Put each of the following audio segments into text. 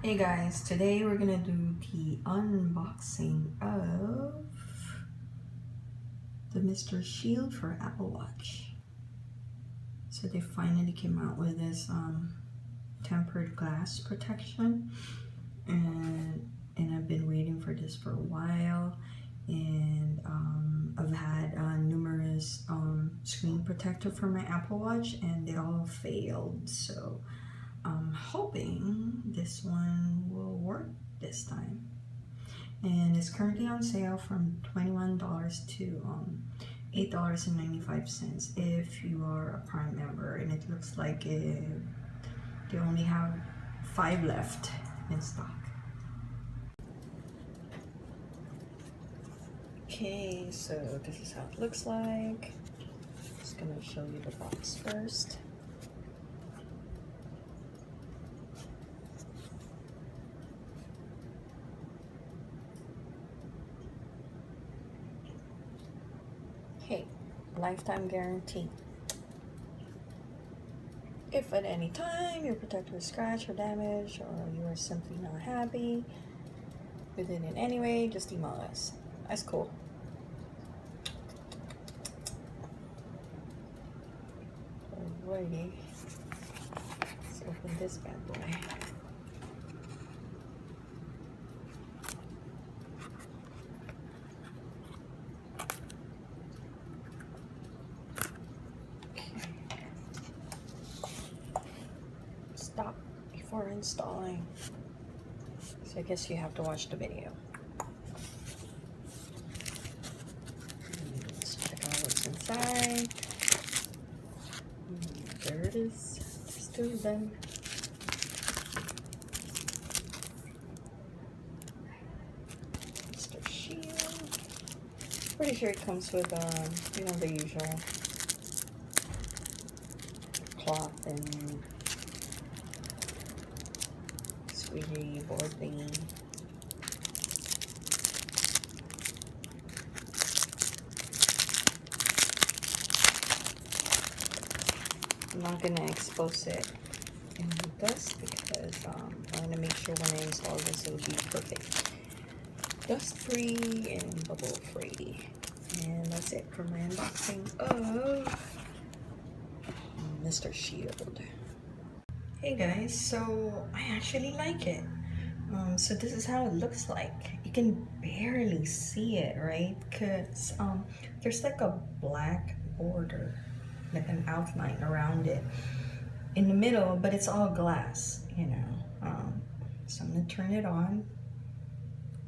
Hey guys, today we're gonna do the unboxing of the Mr. Shield for Apple Watch. So they finally came out with this tempered glass protection, and I've been waiting for this for a while, and I've had numerous screen protector for my Apple Watch and they all failed, so I'm hoping this one will work this time. And it's currently on sale from $21 to $8.95 if you are a Prime member, and it looks like they only have 5 left in stock. Okay, so this is how it looks like. Just gonna show you the box first. Okay, lifetime guarantee. If at any time your protector is scratched or damaged, or you are simply not happy with it in any way, just email us. That's cool. Alrighty, let's open this bad boy. Stop before installing. So I guess you have to watch the video. Let's check out what's inside. There it is. There's 2 of them. Mr. Shield. Pretty sure it comes with you know, the usual cloth and squeegee board thingy. I'm not gonna expose it in the dust because I want to make sure when I install this it will be perfect, dust free and bubble free. And that's it for my unboxing of Mr. Shield. Hey guys, so I actually like it. So this is how it looks like. You can barely see it, right? Because there's like a black border, like an outline around it in the middle, but it's all glass, you know. So I'm gonna turn it on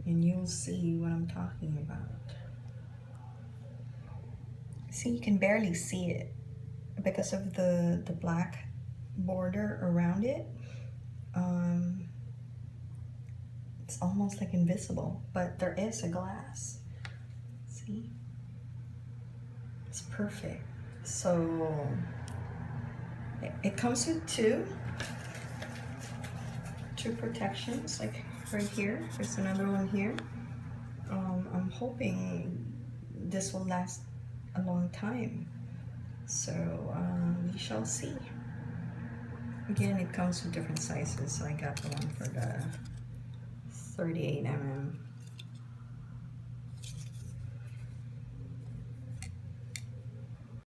and you'll see what I'm talking about. See, you can barely see it because of the black border around it. It's almost like invisible, but there is a glass. See? It's perfect. So it comes with two protections, like right here. There's another one here. I'm hoping this will last a long time. So we shall see. Again, it comes with different sizes. So I got the one for the 38 mm.